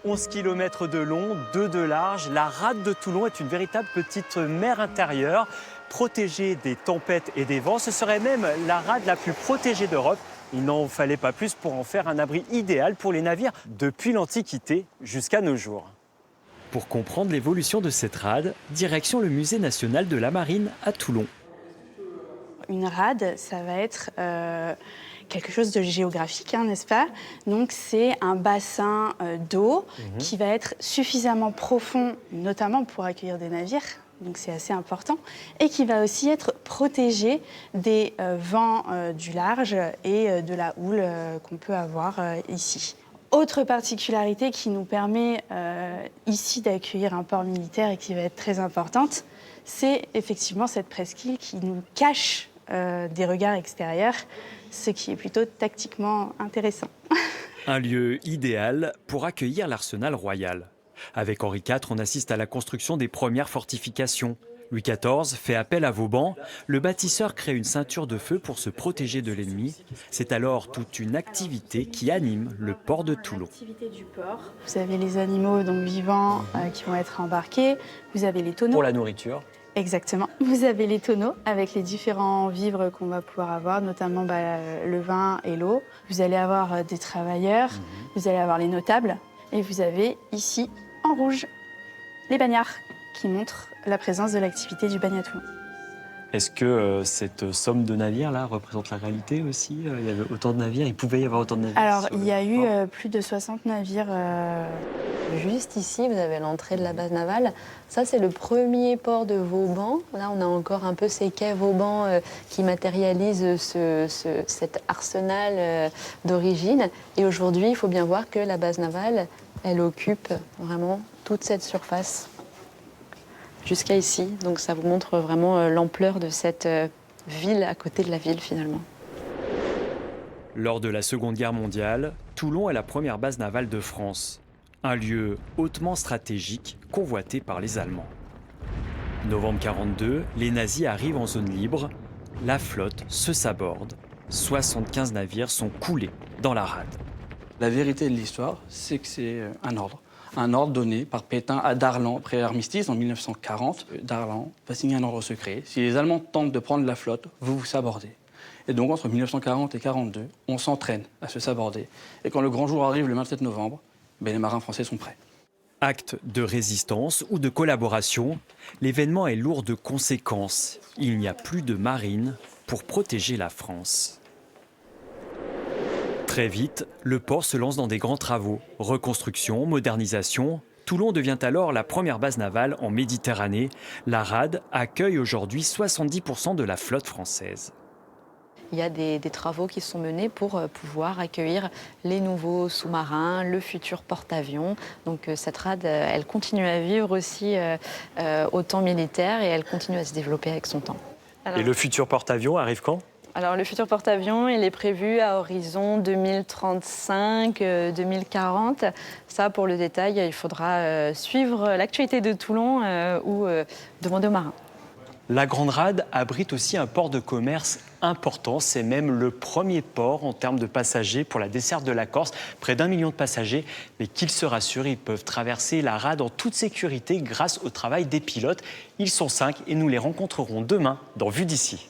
11 km de long, 2 de large, la rade de Toulon est une véritable petite mer intérieure, protégée des tempêtes et des vents. Ce serait même la rade la plus protégée d'Europe. Il n'en fallait pas plus pour en faire un abri idéal pour les navires depuis l'Antiquité jusqu'à nos jours. Pour comprendre l'évolution de cette rade, direction le Musée national de la marine à Toulon. Une rade, ça va être quelque chose de géographique, n'est-ce pas? Donc c'est un bassin d'eau qui va être suffisamment profond, notamment pour accueillir des navires, donc c'est assez important, et qui va aussi être protégé des vents du large et de la houle qu'on peut avoir ici. Autre particularité qui nous permet ici d'accueillir un port militaire et qui va être très importante, c'est effectivement cette presqu'île qui nous cache des regards extérieurs, ce qui est plutôt tactiquement intéressant. Un lieu idéal pour accueillir l'arsenal royal. Avec Henri IV, on assiste à la construction des premières fortifications. Louis XIV fait appel à Vauban. Le bâtisseur crée une ceinture de feu pour se protéger de l'ennemi. C'est alors toute une activité qui anime le port de Toulon. Vous avez les animaux donc vivants qui vont être embarqués. Vous avez les tonneaux. Pour la nourriture. Exactement. Vous avez les tonneaux avec les différents vivres qu'on va pouvoir avoir, notamment le vin et l'eau. Vous allez avoir des travailleurs, vous allez avoir les notables. Et vous avez ici, en rouge, les bagnards qui montrent la présence de l'activité du bagne à Toulon. Est-ce que cette somme de navires-là représente la réalité aussi? Il y avait autant de navires, il pouvait y avoir autant de navires? Alors, il y a eu plus de 60 navires. Juste ici, vous avez l'entrée de la base navale. Ça, c'est le premier port de Vauban. Là, on a encore un peu ces quais Vauban qui matérialisent cet arsenal d'origine. Et aujourd'hui, il faut bien voir que la base navale, elle occupe vraiment toute cette surface jusqu'à ici. Donc ça vous montre vraiment l'ampleur de cette ville à côté de la ville, finalement. Lors de la Seconde Guerre mondiale, Toulon est la première base navale de France. Un lieu hautement stratégique, convoité par les Allemands. Novembre 1942, les nazis arrivent en zone libre. La flotte se saborde. 75 navires sont coulés dans la rade. La vérité de l'histoire, c'est que c'est un ordre. Un ordre donné par Pétain à Darlan, après l'armistice en 1940. Darlan va signer un ordre secret. Si les Allemands tentent de prendre la flotte, vous vous sabordez. Et donc, entre 1940 et 1942, on s'entraîne à se saborder. Et quand le grand jour arrive le 27 novembre, les marins français sont prêts. Acte de résistance ou de collaboration, l'événement est lourd de conséquences. Il n'y a plus de marine pour protéger la France. Très vite, le port se lance dans des grands travaux. Reconstruction, modernisation. Toulon devient alors la première base navale en Méditerranée. La rade accueille aujourd'hui 70% de la flotte française. Il y a des travaux qui sont menés pour pouvoir accueillir les nouveaux sous-marins, le futur porte-avions. Donc cette rade, elle continue à vivre aussi au temps militaire et elle continue à se développer avec son temps. Alors, et le futur porte-avions arrive quand? Alors le futur porte-avions, il est prévu à horizon 2035-2040. Ça, pour le détail, il faudra suivre l'actualité de Toulon ou demander aux marins. La Grande Rade abrite aussi un port de commerce important. C'est même le premier port en termes de passagers pour la desserte de la Corse. Près d'1 million de passagers. Mais qu'ils se rassurent, ils peuvent traverser la rade en toute sécurité grâce au travail des pilotes. Ils sont 5 et nous les rencontrerons demain dans Vue d'ici.